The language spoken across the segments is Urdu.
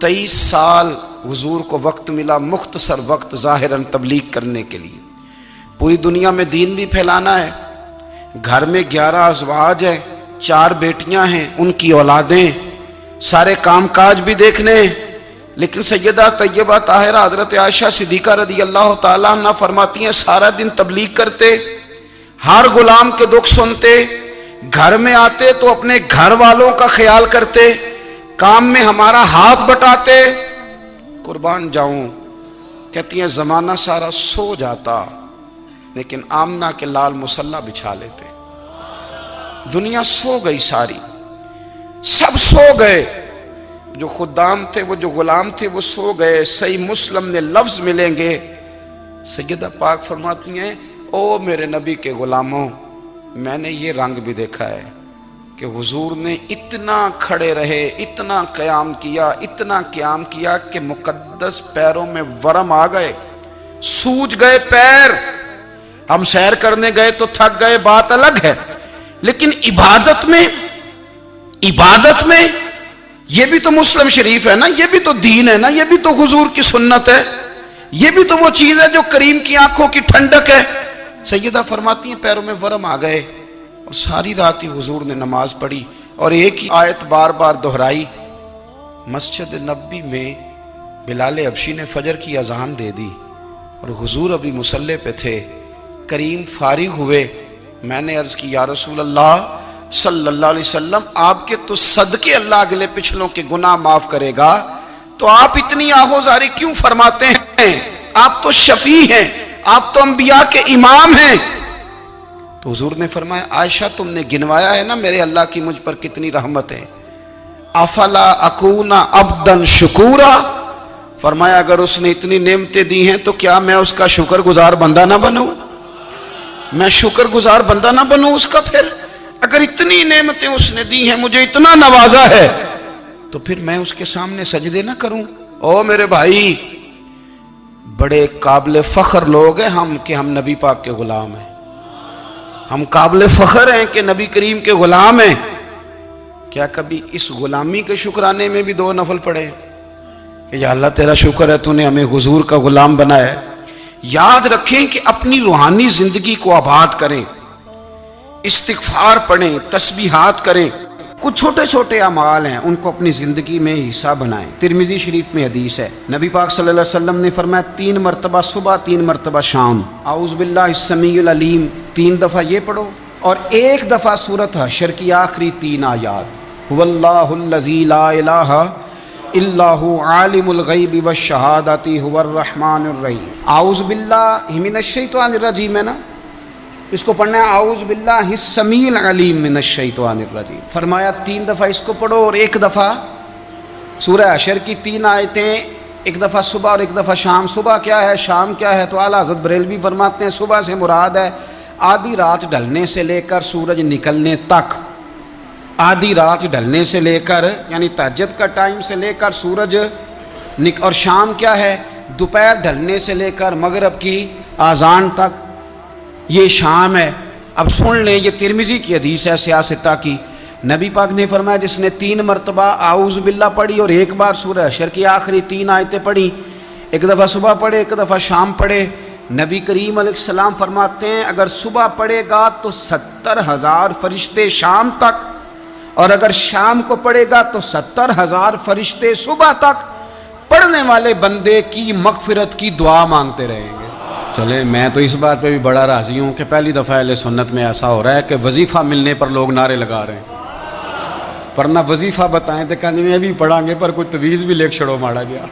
23 سال حضور کو وقت ملا، مختصر وقت ظاہراً تبلیغ کرنے کے لیے، پوری دنیا میں دین بھی پھیلانا ہے۔ گھر میں 11 ازواج ہیں، 4 بیٹیاں ہیں، ان کی اولادیں، سارے کام کاج بھی دیکھنے ہیں۔ لیکن سیدہ طیبہ طاہرہ حضرت عائشہ صدیقہ رضی اللہ تعالیٰ عنہ فرماتی ہیں سارا دن تبلیغ کرتے، ہر غلام کے دکھ سنتے، گھر میں آتے تو اپنے گھر والوں کا خیال کرتے، کام میں ہمارا ہاتھ بٹاتے۔ قربان جاؤں، کہتی ہیں زمانہ سارا سو جاتا لیکن آمنہ کے لال مصلی بچھا لیتے۔ دنیا سو گئی، ساری سب سو گئے، جو خدام تھے، وہ جو غلام تھے، وہ سو گئے۔ صحیح مسلم میں لفظ ملیں گے، سیدہ پاک فرماتی ہیں او میرے نبی کے غلاموں، میں نے یہ رنگ بھی دیکھا ہے کہ حضور نے اتنا کھڑے رہے، اتنا قیام کیا، اتنا قیام کیا کہ مقدس پیروں میں ورم آ گئے، سوج گئے پیر۔ ہم سیر کرنے گئے تو تھک گئے، بات الگ ہے، لیکن عبادت میں یہ بھی تو مسلم شریف ہے نا، یہ بھی تو دین ہے نا، یہ بھی تو حضور کی سنت ہے، یہ بھی تو وہ چیز ہے جو کریم کی آنکھوں کی ٹھنڈک ہے۔ سیدہ فرماتی ہیں پیروں میں ورم آ گئے، اور ساری رات ہی حضور نے نماز پڑھی اور ایک ہی آیت بار بار دہرائی۔ مسجد نبوی میں بلال حبشی نے فجر کی اذان دے دی اور حضور ابھی مصلی پہ تھے، کریم فارغ ہوئے۔ میں نے عرض کی یا رسول اللہ صلی اللہ علیہ وسلم، آپ کے تو صدقے اللہ اگلے پچھلوں کے گناہ معاف کرے گا، تو آپ اتنی آہوزاری کیوں فرماتے ہیں؟ آپ تو شفیع ہیں، آپ تو انبیاء کے امام ہیں۔ تو حضور نے فرمایا عائشہ تم نے گنوایا ہے نا میرے اللہ کی مجھ پر کتنی رحمت ہے، افلا اکون عبدا شکورا، فرمایا اگر اس نے اتنی نعمتیں دی ہیں تو کیا میں اس کا شکر گزار بندہ نہ بنوں؟ میں شکر گزار بندہ نہ بنوں اس کا؟ پھر اگر اتنی نعمتیں اس نے دی ہیں، مجھے اتنا نوازا ہے، تو پھر میں اس کے سامنے سجدے نہ کروں؟ او میرے بھائی، بڑے قابل فخر لوگ ہیں ہم کہ ہم نبی پاک کے غلام ہیں، ہم قابل فخر ہیں کہ نبی کریم کے غلام ہیں۔ کیا کبھی اس غلامی کے شکرانے میں بھی 2 نفل پڑھے کہ یا اللہ تیرا شکر ہے تو نے ہمیں حضور کا غلام بنایا ہے؟ یاد رکھیں کہ اپنی روحانی زندگی کو آباد کریں، استغفار پڑھیں، تسبیحات کریں، کچھ چھوٹے چھوٹے اعمال ہیں ان کو اپنی زندگی میں حصہ بنائیں۔ ترمذی شریف میں حدیث ہے، نبی پاک صلی اللہ علیہ وسلم نے فرمایا 3 مرتبہ صبح، 3 مرتبہ شام اعوذ باللہ السمیع العلیم 3 دفعہ یہ پڑھو، اور 1 دفعہ سورۃ حشر کی آخری 3 آیات، هو اللہ الذی لا الہ الا هو عالم الغیب والشہادۃ هو الرحمن الرحیم۔ اعوذ باللہ من الشیطان الرجیم ہے نا، اس کو پڑھنا ہے اعوذ باللہ السمیع العلیم من الشیطان الرجیم، فرمایا 3 دفعہ اس کو پڑھو اور 1 دفعہ سورہ حشر کی 3 آیتیں، 1 دفعہ صبح اور 1 دفعہ شام۔ صبح کیا ہے، شام کیا ہے؟ تو اعلیٰ حضرت بریلوی فرماتے ہیں صبح سے مراد ہے آدھی رات ڈھلنے سے لے کر سورج نکلنے تک، آدھی رات ڈھلنے سے لے کر یعنی تہجد کا ٹائم سے لے کر سورج اور شام کیا ہے، دوپہر ڈھلنے سے لے کر مغرب کی اذان تک، یہ شام ہے۔ اب سن لیں، یہ ترمذی کی حدیث ہے سیاستہ کی، نبی پاک نے فرمایا جس نے 3 مرتبہ اعوذ باللہ پڑھی اور 1 بار سورہ حشر کی آخری 3 آیتیں پڑھی، 1 دفعہ صبح پڑھے، 1 دفعہ شام پڑھے، نبی کریم علیہ السلام فرماتے ہیں اگر صبح پڑھے گا تو 70,000 فرشتے شام تک، اور اگر شام کو پڑھے گا تو 70,000 فرشتے صبح تک پڑھنے والے بندے کی مغفرت کی دعا مانگتے رہیں گے۔ چلے میں تو اس بات پہ بھی بڑا راضی ہوں کہ پہلی دفعہ اہل سنت میں ایسا ہو رہا ہے کہ وظیفہ ملنے پر لوگ نعرے لگا رہے ہیں، ورنہ وظیفہ بتائیں تو کہنے ابھی پڑھیں گے پر کوئی تویز بھی لکھ چھڑو مارا گیا۔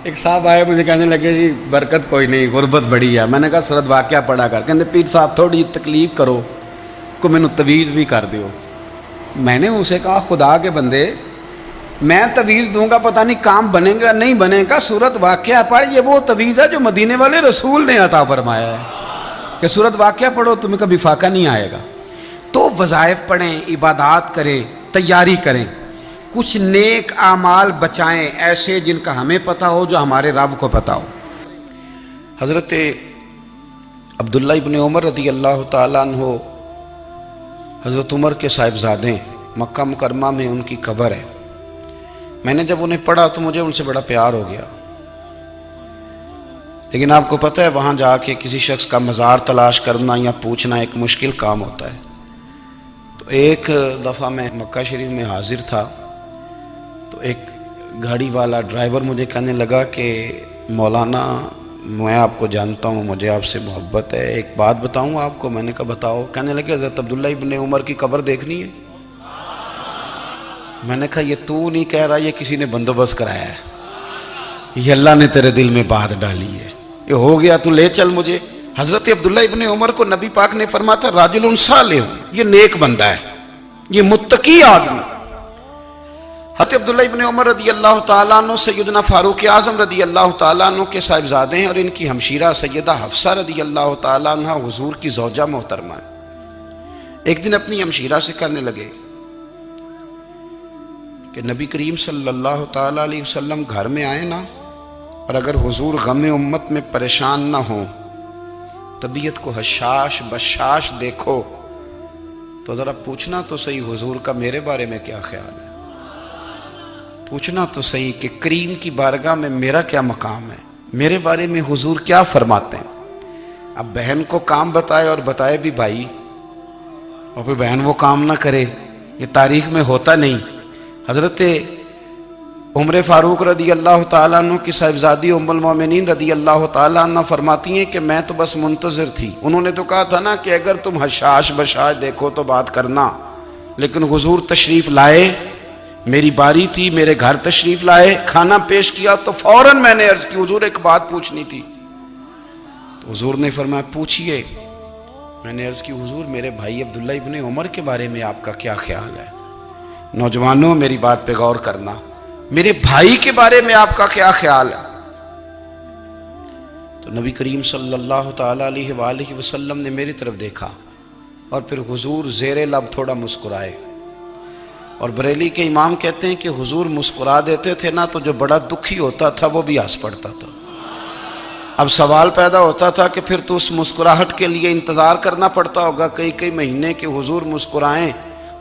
ایک صاحب آئے مجھے کہنے لگے جی برکت کوئی نہیں، غربت بڑی ہے، میں نے کہا سورۃ واقعہ پڑھا کر، کہتے پیر صاحب تھوڑی تکلیف کرو کو مینوں تویز بھی کر دیو۔ میں نے اسے کہا خدا کے بندے میں تویز دوں گا پتہ نہیں کام بنے گا نہیں بنے گا، سورۃ واقعہ پڑھ، یہ وہ تویز ہے جو مدینے والے رسول نے عطا فرمایا ہے کہ سورۃ واقعہ پڑھو تمہیں کبھی فاقہ نہیں آئے گا۔ تو وظائف پڑھیں، عبادات کریں، تیاری کریں، کچھ نیک اعمال بچائیں ایسے جن کا ہمیں پتہ ہو، جو ہمارے رب کو پتہ ہو۔ حضرت عبداللہ ابن عمر رضی اللہ تعالیٰ عنہ حضرت عمر کے صاحبزادے، مکہ مکرمہ میں ان کی قبر ہے۔ میں نے جب انہیں پڑھا تو مجھے ان سے بڑا پیار ہو گیا، لیکن آپ کو پتہ ہے وہاں جا کے کسی شخص کا مزار تلاش کرنا یا پوچھنا ایک مشکل کام ہوتا ہے۔ تو ایک دفعہ میں مکہ شریف میں حاضر تھا، تو ایک گاڑی والا ڈرائیور مجھے کہنے لگا کہ مولانا میں آپ کو جانتا ہوں، مجھے آپ سے محبت ہے، ایک بات بتاؤں آپ کو؟ میں نے کہا بتاؤ۔ کہنے لگے حضرت عبداللہ ابن عمر کی قبر دیکھنی ہے۔ میں نے کہا یہ تو نہیں کہہ رہا، یہ کسی نے بندوبست کرایا ہے، یہ اللہ نے تیرے دل میں بات ڈالی ہے، یہ ہو گیا، تو لے چل مجھے۔ حضرت عبداللہ ابن عمر کو نبی پاک نے فرمایا تھا راجل صالح، یہ نیک بندہ ہے، یہ متقی آدمی۔ حضرت عبداللہ ابن عمر رضی اللہ تعالیٰ عنہ سیدنا فاروق اعظم رضی اللہ تعالیٰ عنہ کے صاحبزادے ہیں، اور ان کی ہمشیرہ سیدہ حفصہ رضی اللہ تعالیٰ عنہ حضور کی زوجہ محترمہ ہے۔ ایک دن اپنی ہمشیرہ سے کہنے لگے کہ نبی کریم صلی اللہ تعالیٰ علیہ وسلم گھر میں آئے نا، اور اگر حضور غم امت میں پریشان نہ ہوں، طبیعت کو حشاش بشاش دیکھو، تو ذرا پوچھنا تو صحیح حضور کا میرے بارے میں کیا خیال ہے، پوچھنا تو صحیح کہ کریم کی بارگاہ میں میرا کیا مقام ہے، میرے بارے میں حضور کیا فرماتے ہیں۔ اب بہن کو کام بتائے، اور بتائے بھی بھائی، اور پھر بہن وہ کام نہ کرے، یہ تاریخ میں ہوتا نہیں۔ حضرت عمر فاروق رضی اللہ تعالیٰ عنہ کی صاحبزادی ام المومنین رضی اللہ تعالیٰ عنہ فرماتی ہیں کہ میں تو بس منتظر تھی، انہوں نے تو کہا تھا نا کہ اگر تم حشاش بشاش دیکھو تو بات کرنا، لیکن حضور تشریف لائے، میری باری تھی، میرے گھر تشریف لائے، کھانا پیش کیا تو فوراً میں نے عرض کی حضور ایک بات پوچھنی تھی۔ تو حضور نے فرمایا پوچھئے۔ میں نے عرض کی حضور میرے بھائی عبداللہ ابن عمر کے بارے میں آپ کا کیا خیال ہے؟ نوجوانوں میری بات پہ غور کرنا، میرے بھائی کے بارے میں آپ کا کیا خیال ہے؟ تو نبی کریم صلی اللہ تعالیٰ علیہ وآلہ وسلم نے میری طرف دیکھا، اور پھر حضور زیر لب تھوڑا مسکرائے، اور بریلی کے امام کہتے ہیں کہ حضور مسکرا دیتے تھے نا تو جو بڑا دکھی ہوتا تھا وہ بھی ہنس پڑتا تھا۔ اب سوال پیدا ہوتا تھا کہ پھر تو اس مسکراہٹ کے لیے انتظار کرنا پڑتا ہوگا کئی مہینے کہ حضور مسکرائیں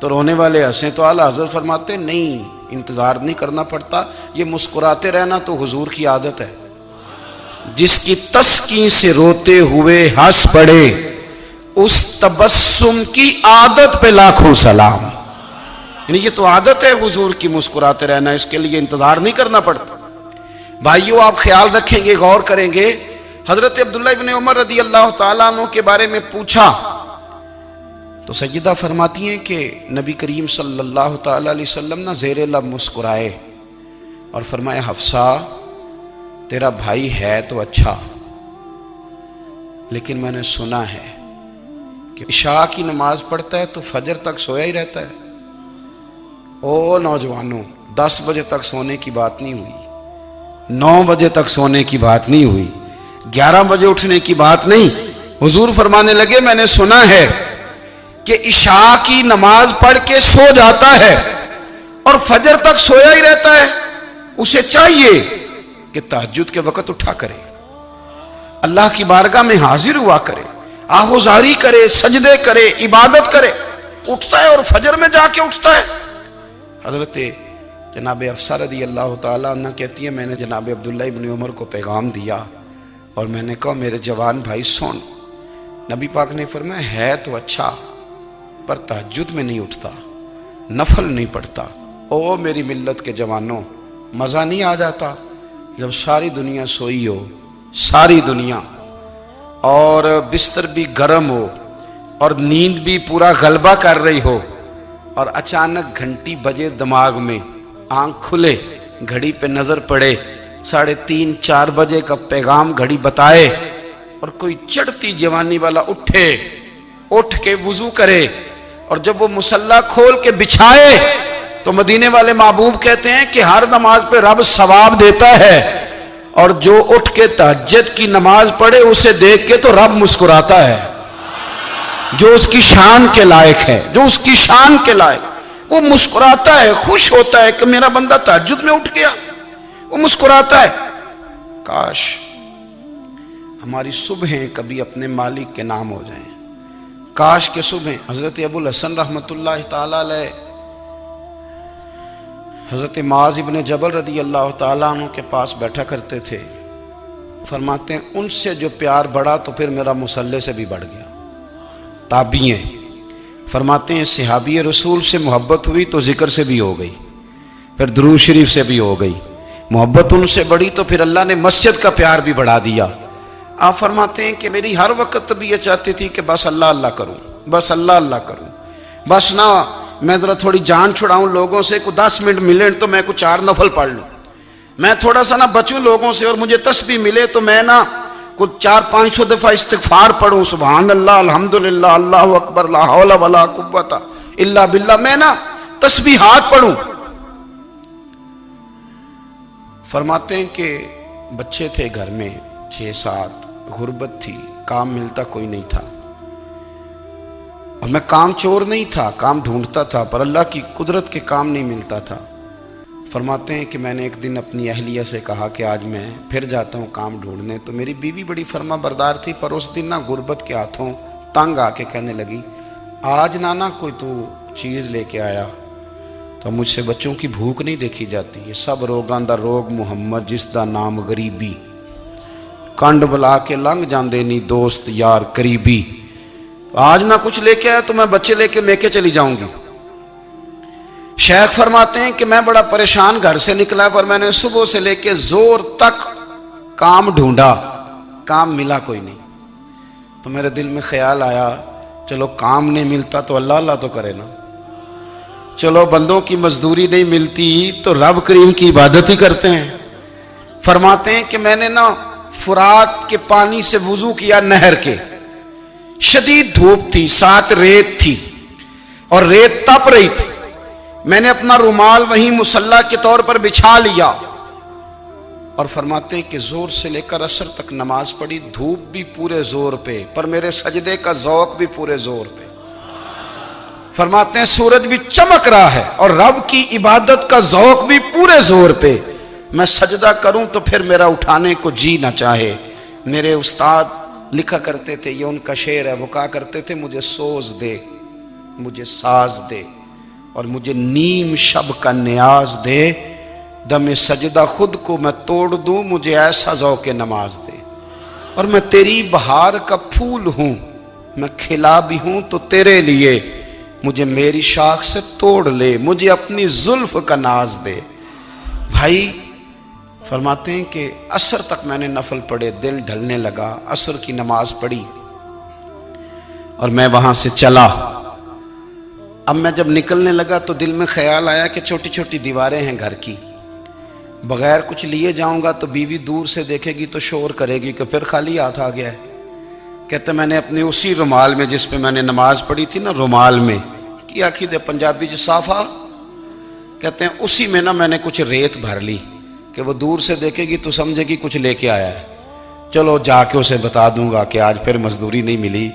تو رونے والے ہنسیں، تو اعلیٰ حضرت فرماتے نہیں، انتظار نہیں کرنا پڑتا، یہ مسکراتے رہنا تو حضور کی عادت ہے۔ جس کی تسکین سے روتے ہوئے ہنس پڑے، اس تبسم کی عادت پہ لاکھوں سلام۔ یعنی یہ تو عادت ہے حضور کی مسکراتے رہنا، اس کے لیے انتظار نہیں کرنا پڑتا۔ بھائیو آپ خیال رکھیں گے، غور کریں گے، حضرت عبداللہ ابن عمر رضی اللہ تعالیٰ عنہ کے بارے میں پوچھا تو سیدہ فرماتی ہیں کہ نبی کریم صلی اللہ تعالیٰ علیہ وسلم نہ زیر لب مسکرائے اور فرمایا حفصہ تیرا بھائی ہے تو اچھا، لیکن میں نے سنا ہے کہ عشاء کی نماز پڑھتا ہے تو فجر تک سویا ہی رہتا ہے۔ او نوجوانوں، 10 بجے تک سونے کی بات نہیں ہوئی، 9 بجے تک سونے کی بات نہیں ہوئی، 11 بجے اٹھنے کی بات نہیں۔ حضور فرمانے لگے میں نے سنا ہے کہ عشاء کی نماز پڑھ کے سو جاتا ہے اور فجر تک سویا ہی رہتا ہے، اسے چاہیے کہ تہجد کے وقت اٹھا کرے، اللہ کی بارگاہ میں حاضر ہوا کرے، آہوزاری کرے، سجدے کرے، عبادت کرے، اٹھتا ہے اور فجر میں جا کے اٹھتا ہے۔ حضرت جناب حفصہ رضی اللہ تعالیٰ عنہ کہتی ہے میں نے جناب عبداللہ ابن عمر کو پیغام دیا اور میں نے کہا میرے جوان بھائی سن، نبی پاک نے فرمایا ہے تو اچھا پر تہجد میں نہیں اٹھتا، نفل نہیں پڑھتا۔ او میری ملت کے جوانوں، مزہ نہیں آ جاتا جب ساری دنیا سوئی ہو، ساری دنیا، اور بستر بھی گرم ہو اور نیند بھی پورا غلبہ کر رہی ہو، اور اچانک گھنٹی بجے دماغ میں، آنکھ کھلے، گھڑی پہ نظر پڑے، 3:30 4 بجے کا پیغام گھڑی بتائے، اور کوئی چڑھتی جوانی والا اٹھ کے وضو کرے، اور جب وہ مصلی کھول کے بچھائے تو مدینے والے محبوب کہتے ہیں کہ ہر نماز پہ رب ثواب دیتا ہے، اور جو اٹھ کے تہجد کی نماز پڑھے اسے دیکھ کے تو رب مسکراتا ہے، جو اس کی شان کے لائق ہے، جو اس کی شان کے لائق، وہ مسکراتا ہے، خوش ہوتا ہے کہ میرا بندہ تہجد میں اٹھ گیا، وہ مسکراتا ہے۔ کاش ہماری صبحیں کبھی اپنے مالک کے نام ہو جائیں، کاش کے صبح حضرت ابو الحسن رحمت اللہ تعالی علیہ حضرت معاذ ابن جبل رضی اللہ تعالیٰ عنہ کے پاس بیٹھا کرتے تھے. فرماتے ہیں ان سے جو پیار بڑھا تو پھر میرا مصلی سے بھی بڑھ گیا. تابعی ہیں. فرماتے ہیں صحابی رسول سے محبت ہوئی تو ذکر سے بھی ہو گئی, پھر درود شریف سے بھی ہو گئی. محبت ان سے بڑھی تو پھر اللہ نے مسجد کا پیار بھی بڑھا دیا. آپ فرماتے ہیں کہ میری ہر وقت طبیعت چاہتی تھی کہ بس اللہ اللہ کروں, بس اللہ اللہ کروں, بس نہ میں ذرا تھوڑی جان چھڑاؤں لوگوں سے, کوئی 10 منٹ ملے تو میں کوئی 4 نفل پڑھ لوں, میں تھوڑا سا نہ بچوں لوگوں سے, اور مجھے تسبیح ملے تو میں نہ کچھ 400-500 دفعہ استغفار پڑھوں, سبحان اللہ, الحمدللہ, اللہ اکبر, لا حول ولا قوت الا باللہ, میں نہ تسبیحات پڑھوں. فرماتے ہیں کہ بچے تھے گھر میں 6-7, غربت تھی, کام ملتا کوئی نہیں تھا, اور میں کام چور نہیں تھا, کام ڈھونڈتا تھا, پر اللہ کی قدرت کے کام نہیں ملتا تھا. فرماتے ہیں کہ میں نے ایک دن اپنی اہلیہ سے کہا کہ آج میں پھر جاتا ہوں کام ڈھونڈنے. تو میری بیوی بڑی فرما بردار تھی, پر اس دن نہ غربت کے ہاتھوں تنگ آ کے کہنے لگی آج نانا کوئی تو چیز لے کے آیا. تو مجھ سے بچوں کی بھوک نہیں دیکھی جاتی, یہ سب روگاں دا روگ محمد جس دا نام غریبی, کنڈ بلا کے لنگ جاندے نہیں دوست یار قریبی. آج نہ کچھ لے کے آیا تو میں بچے لے کے چلی جاؤں گی. شیخ فرماتے ہیں کہ میں بڑا پریشان گھر سے نکلا, پر میں نے صبح سے لے کے زور تک کام ڈھونڈا, کام ملا کوئی نہیں. تو میرے دل میں خیال آیا چلو کام نہیں ملتا تو اللہ اللہ تو کرے نا, چلو بندوں کی مزدوری نہیں ملتی تو رب کریم کی عبادت ہی کرتے ہیں. فرماتے ہیں کہ میں نے نا فرات کے پانی سے وضو کیا, نہر کے, شدید دھوپ تھی, ساتھ ریت تھی اور ریت تپ رہی تھی. میں نے اپنا رومال وہیں مصلی کے طور پر بچھا لیا, اور فرماتے ہیں کہ زور سے لے کر عصر تک نماز پڑھی, دھوپ بھی پورے زور پہ, پر میرے سجدے کا ذوق بھی پورے زور پہ. فرماتے ہیں سورج بھی چمک رہا ہے اور رب کی عبادت کا ذوق بھی پورے زور پہ. میں سجدہ کروں تو پھر میرا اٹھانے کو جی نہ چاہے. میرے استاد لکھا کرتے تھے, یہ ان کا شعر ہے, وہ کہا کرتے تھے مجھے سوز دے, مجھے ساز دے, اور مجھے نیم شب کا نیاز دے, دم سجدہ خود کو میں توڑ دوں, مجھے ایسا ذوق نماز دے. اور میں تیری بہار کا پھول ہوں, میں کھلا بھی ہوں تو تیرے لیے, مجھے میری شاخ سے توڑ لے, مجھے اپنی زلف کا ناز دے. بھائی فرماتے ہیں کہ عصر تک میں نے نفل پڑھے, دل ڈھلنے لگا, عصر کی نماز پڑھی اور میں وہاں سے چلا. اب میں جب نکلنے لگا تو دل میں خیال آیا کہ چھوٹی چھوٹی دیواریں ہیں گھر کی, بغیر کچھ لیے جاؤں گا تو بیوی دور سے دیکھے گی تو شور کرے گی کہ پھر خالی ہاتھ آ گیا ہے. کہتے میں نے اپنے اسی رومال میں جس پہ میں نے نماز پڑھی تھی نا, رومال میں کی آخی دے پنجابی جو صافہ کہتے ہیں, اسی میں نا میں نے کچھ ریت بھر لی کہ وہ دور سے دیکھے گی تو سمجھے گی کچھ لے کے آیا ہے, چلو جا کے اسے بتا دوں گا کہ آج پھر مزدوری نہیں ملی.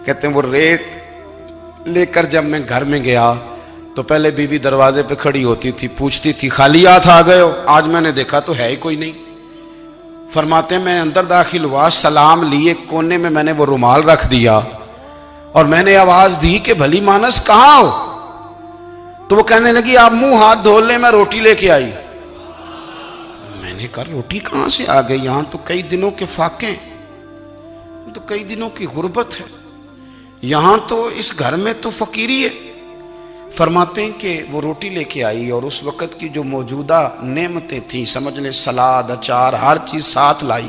کہتے ہیں وہ ریت لے کر جب میں گھر میں گیا تو پہلے بیوی دروازے پہ کھڑی ہوتی تھی, پوچھتی تھی خالی ہاتھ آ گئے ہو, آج میں نے دیکھا تو ہے ہی کوئی نہیں. فرماتے ہیں میں اندر داخل ہوا, سلام لیے, کونے میں نے وہ رومال رکھ دیا اور میں نے آواز دی کہ بھلی مانس کہاں ہو. تو وہ کہنے لگی آپ منہ ہاتھ دھو لیں, میں روٹی لے کے آئی. میں نے کہا روٹی کہاں سے آ گئی, یہاں تو کئی دنوں کے فاقے, تو کئی دنوں کی غربت ہے, یہاں تو اس گھر میں تو فقیری ہے. فرماتے ہیں کہ وہ روٹی لے کے آئی اور اس وقت کی جو موجودہ نعمتیں تھیں, سمجھ لیں سلاد, اچار, ہر چیز ساتھ لائی.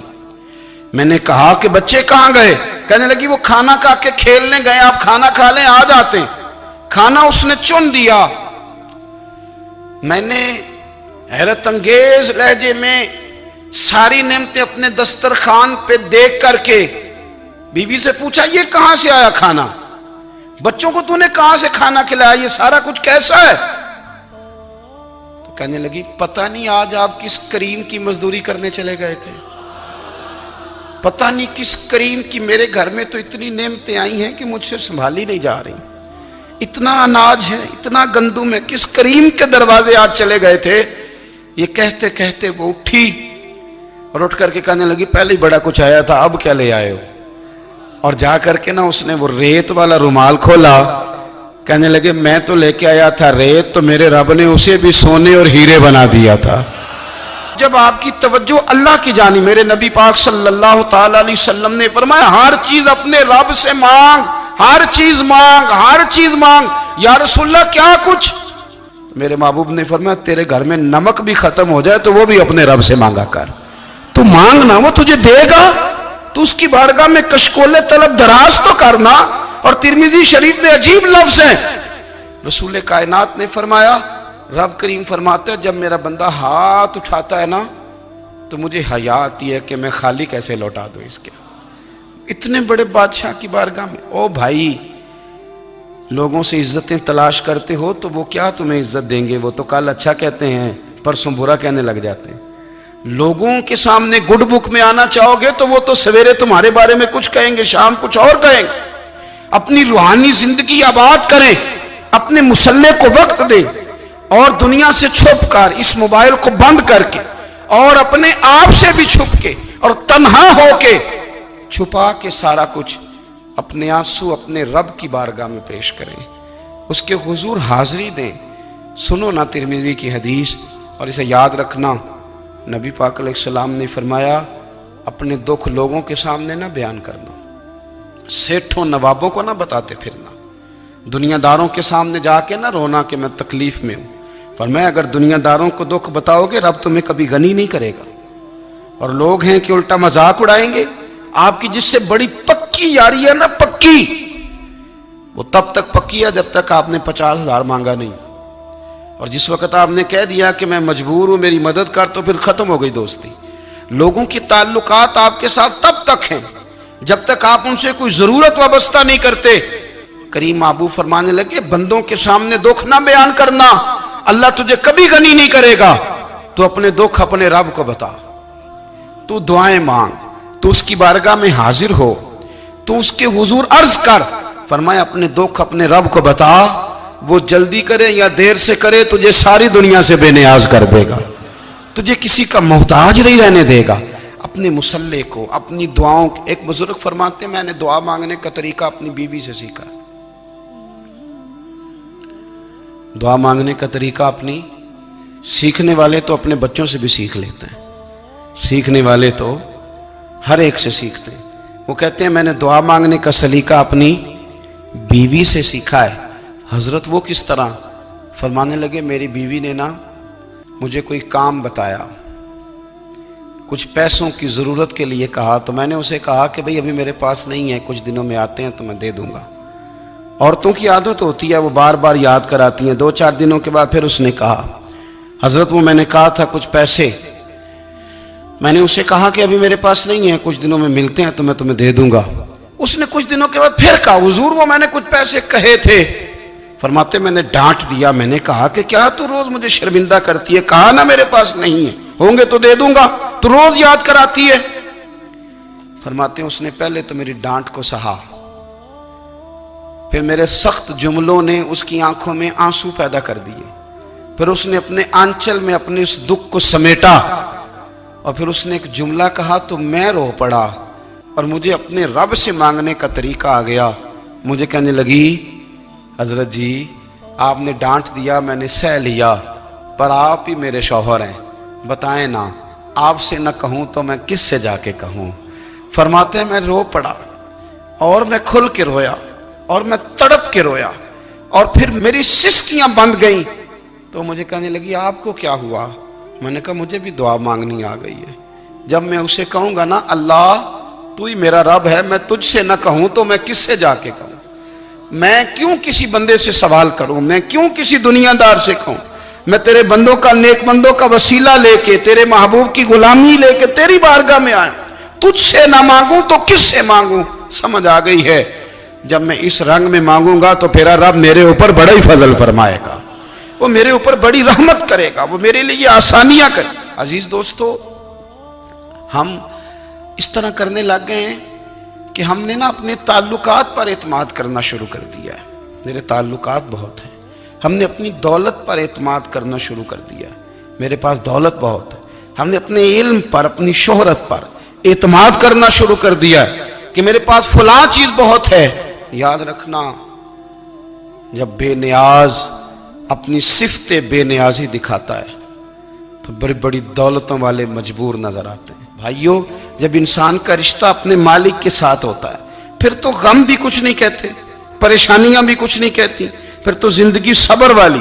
میں نے کہا کہ بچے کہاں گئے؟ کہنے لگی وہ کھانا کھا کے کھیلنے گئے, آپ کھانا کھا لیں آ جاتے. کھانا اس نے چن دیا. میں نے حیرت انگیز لہجے میں ساری نعمتیں اپنے دسترخوان پہ دیکھ کر کے بیوی سے پوچھا یہ کہاں سے آیا کھانا, بچوں کو تو نے کہاں سے کھانا کھلایا, یہ سارا کچھ کیسا ہے؟ تو کہنے لگی پتہ نہیں آج آپ کس کریم کی مزدوری کرنے چلے گئے تھے, پتہ نہیں کس کریم کی, میرے گھر میں تو اتنی نعمتیں آئی ہیں کہ مجھ سے سنبھالی نہیں جا رہی, اتنا اناج ہے, اتنا گندم ہے, کس کریم کے دروازے آج چلے گئے تھے. یہ کہتے کہتے وہ اٹھی اور اٹھ کر کے کہنے لگی پہلے ہی بڑا کچھ آیا تھا, اب کیا لے آئے ہو. اور جا کر کے نا اس نے وہ ریت والا رومال کھولا, کہنے لگے میں تو لے کے آیا تھا ریت، تو میرے رب نے اسے بھی سونے اور ہیرے بنا دیا تھا۔ جب آپ کی توجہ اللہ کی جانب، میرے نبی پاک صلی اللہ تعالی علیہ وسلم نے فرمایا ہر چیز اپنے رب سے مانگ، ہر چیز مانگ، ہر چیز مانگ۔ یا رسول اللہ کیا کچھ؟ میرے محبوب نے فرمایا تیرے گھر میں نمک بھی ختم ہو جائے تو وہ بھی اپنے رب سے مانگا کر، تو مانگنا وہ تجھے دے گا، تو اس کی بارگاہ میں کشکول طلب دراز تو کرنا۔ اور ترمذی شریف میں عجیب لفظ ہیں، رسول کائنات نے فرمایا، رب کریم فرماتا ہے جب میرا بندہ ہاتھ اٹھاتا ہے نا تو مجھے حیا آتی ہے کہ میں خالی کیسے لوٹا دوں اس کے۔ اتنے بڑے بادشاہ کی بارگاہ میں، او بھائی لوگوں سے عزتیں تلاش کرتے ہو تو وہ کیا تمہیں عزت دیں گے؟ وہ تو کل اچھا کہتے ہیں پرسوں برا کہنے لگ جاتے ہیں۔ لوگوں کے سامنے گڈ بک میں آنا چاہو گے تو وہ تو سویرے تمہارے بارے میں کچھ کہیں گے، شام کچھ اور کہیں گے۔ اپنی روحانی زندگی آباد کریں، اپنے مسلح کو وقت دیں، اور دنیا سے چھپ کر اس موبائل کو بند کر کے اور اپنے آپ سے بھی چھپ کے اور تنہا ہو کے چھپا کے سارا کچھ اپنے آنسو اپنے رب کی بارگاہ میں پیش کریں، اس کے حضور حاضری دیں۔ سنو نا ترمذی کی حدیث، اور اسے یاد رکھنا، نبی پاک علیہ السلام نے فرمایا اپنے دکھ لوگوں کے سامنے نہ بیان کرنا، سیٹھوں نوابوں کو نہ بتاتے پھرنا، دنیا داروں کے سامنے جا کے نہ رونا کہ میں تکلیف میں ہوں۔ فرمایا اگر دنیا داروں کو دکھ بتاؤ گے رب تمہیں کبھی غنی نہیں کرے گا، اور لوگ ہیں کہ الٹا مذاق اڑائیں گے۔ آپ کی جس سے بڑی پکی یاری ہے نا، پکی، وہ تب تک پکی ہے جب تک آپ نے 50,000 مانگا نہیں، اور جس وقت آپ نے کہہ دیا کہ میں مجبور ہوں میری مدد کر تو پھر ختم ہو گئی دوستی۔ لوگوں کی تعلقات آپ کے ساتھ تب تک ہیں جب تک آپ ان سے کوئی ضرورت وابستہ نہیں کرتے۔ کریم محبوب فرمانے لگے بندوں کے سامنے دکھ نہ بیان کرنا، اللہ تجھے کبھی غنی نہیں کرے گا۔ تو اپنے دکھ اپنے رب کو بتا، تو دعائیں مانگ، تو اس کی بارگاہ میں حاضر ہو، تو اس کے حضور عرض کر۔ فرمایا اپنے دکھ اپنے رب کو بتا، وہ جلدی کرے یا دیر سے کرے تجھے ساری دنیا سے بے نیاز کر دے گا، تجھے کسی کا محتاج نہیں رہنے دے گا۔ اپنے مسلح کو، اپنی دعاؤں، ایک بزرگ فرماتے ہیں میں نے دعا مانگنے کا طریقہ اپنی بیوی سے سیکھا، دعا مانگنے کا طریقہ اپنی، سیکھنے والے تو اپنے بچوں سے بھی سیکھ لیتے ہیں، سیکھنے والے تو ہر ایک سے سیکھتے ہیں۔ وہ کہتے ہیں میں نے دعا مانگنے کا سلیقہ اپنی بیوی سے سیکھا ہے۔ حضرت وہ کس طرح؟ فرمانے لگے میری بیوی نے نا مجھے کوئی کام بتایا، کچھ پیسوں کی ضرورت کے لیے کہا، تو میں نے اسے کہا کہ بھئی ابھی میرے پاس نہیں ہے، کچھ دنوں میں آتے ہیں تو میں دے دوں گا۔ عورتوں کی عادت ہوتی ہے وہ بار بار یاد کراتی ہیں، 2-4 دنوں کے بعد پھر اس نے کہا حضرت وہ میں نے کہا تھا کچھ پیسے، میں نے اسے کہا کہ ابھی میرے پاس نہیں ہے، کچھ دنوں میں ملتے ہیں تو میں تمہیں دے دوں گا۔ اس نے کچھ دنوں کے بعد پھر کہا حضور وہ میں نے کچھ پیسے کہے تھے۔ فرماتے میں نے ڈانٹ دیا، میں نے کہا کہ کیا تو روز مجھے شرمندہ کرتی ہے، کہا نا میرے پاس نہیں ہے، ہوں گے تو دے دوں گا، تو روز یاد کراتی ہے۔ فرماتے ہیں اس نے پہلے تو میری ڈانٹ کو سہا، پھر میرے سخت جملوں نے اس کی آنکھوں میں آنسو پیدا کر دیے، پھر اس نے اپنے آنچل میں اپنے اس دکھ کو سمیٹا، اور پھر اس نے ایک جملہ کہا تو میں رو پڑا، اور مجھے اپنے رب سے مانگنے کا طریقہ آ گیا۔ مجھے کہنے لگی حضرت جی آپ نے ڈانٹ دیا میں نے سہ لیا، پر آپ ہی میرے شوہر ہیں، بتائیں نا آپ سے نہ کہوں تو میں کس سے جا کے کہوں۔ فرماتے ہیں میں رو پڑا، اور میں کھل کے رویا، اور میں تڑپ کے رویا، اور پھر میری سسکیاں بند گئیں۔ تو مجھے کہنے لگی آپ کو کیا ہوا؟ میں نے کہا مجھے بھی دعا مانگنی آ گئی ہے، جب میں اسے کہوں گا نا اللہ تو ہی میرا رب ہے، میں تجھ سے نہ کہوں تو میں کس سے جا کے کہوں؟ میں کیوں کسی بندے سے سوال کروں؟ میں کیوں کسی دنیا دار سے کہوں؟ میں تیرے بندوں کا، نیک بندوں کا وسیلہ لے کے، تیرے محبوب کی غلامی لے کے تیری بارگاہ میں آئیں، تجھ سے نہ مانگوں تو کس سے مانگوں؟ سمجھ آ گئی ہے؟ جب میں اس رنگ میں مانگوں گا تو پھر رب میرے اوپر بڑا ہی فضل فرمائے گا، وہ میرے اوپر بڑی رحمت کرے گا، وہ میرے لیے آسانیاں کرے۔ عزیز دوستو ہم اس طرح کرنے لگ گئے ہیں کہ ہم نے نا اپنے تعلقات پر اعتماد کرنا شروع کر دیا ہے۔ میرے تعلقات بہت ہیں، ہم نے اپنی دولت پر اعتماد کرنا شروع کر دیا ہے، میرے پاس دولت بہت ہے۔ ہم نے اپنے علم پر، اپنی شہرت پر اعتماد کرنا شروع کر دیا ہے کہ میرے پاس فلاں چیز بہت ہے۔ یاد رکھنا جب بے نیاز اپنی صفت بے نیازی دکھاتا ہے تو بڑی بڑی دولتوں والے مجبور نظر آتے ہیں۔ بھائیو، جب انسان کا رشتہ اپنے مالک کے ساتھ ہوتا ہے پھر تو غم بھی کچھ نہیں کہتے، پریشانیاں بھی کچھ نہیں کہتی، پھر تو زندگی صبر والی،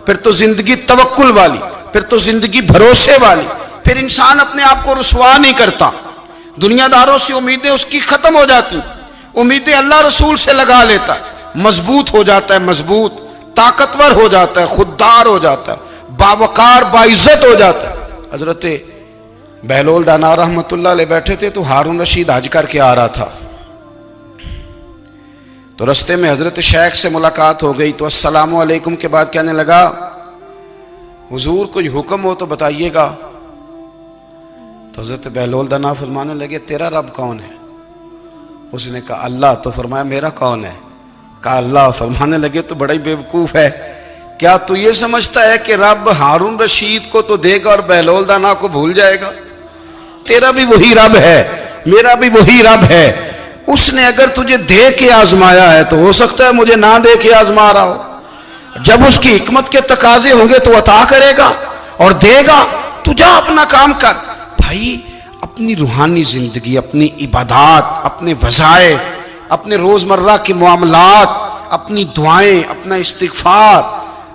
پھر تو زندگی توکل والی، پھر تو زندگی بھروسے والی، پھر انسان اپنے آپ کو رسوا نہیں کرتا، دنیا داروں سے امیدیں اس کی ختم ہو جاتی، امیدیں اللہ رسول سے لگا لیتا ہے، مضبوط ہو جاتا ہے، مضبوط، طاقتور ہو جاتا ہے، خوددار ہو جاتا ہے، باوقار باعزت ہو جاتا ہے۔ حضرت بہلول دانا رحمت اللہ علیہ بیٹھے تھے تو ہارون رشید حج کر کے آ رہا تھا، تو رستے میں حضرت شیخ سے ملاقات ہو گئی تو السلام علیکم کے بعد کہنے لگا حضور کوئی حکم ہو تو بتائیے گا۔ تو حضرت بہلول دانا فرمانے لگے تیرا رب کون ہے؟ اس نے کہا اللہ۔ تو فرمایا میرا کون ہے؟ کہا اللہ۔ فرمانے لگے تو بڑا ہی بیوقوف ہے، کیا تو یہ سمجھتا ہے کہ رب ہارون رشید کو تو دے گا اور بہلول دانا کو بھول جائے گا؟ تیرا بھی وہی رب ہے، میرا بھی وہی رب ہے، اس نے اگر تجھے دے کے آزمایا ہے تو ہو سکتا ہے مجھے نہ دے کے آزما رہا ہو، جب اس کی حکمت کے تقاضے ہوں گے تو عطا کرے گا اور دے گا، تو جا اپنا کام کر۔ بھائی اپنی روحانی زندگی، اپنی عبادات، اپنے وظائف، اپنے روزمرہ کے معاملات، اپنی دعائیں، اپنا استغفار،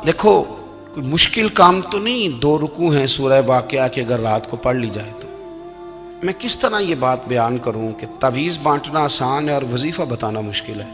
دیکھو کوئی مشکل کام تو نہیں، 2 رکوع ہیں سورہ واقعہ کے اگر رات کو پڑھ لی جائے تو۔ میں کس طرح یہ بات بیان کروں کہ تعویذ بانٹنا آسان ہے اور وظیفہ بتانا مشکل ہے؟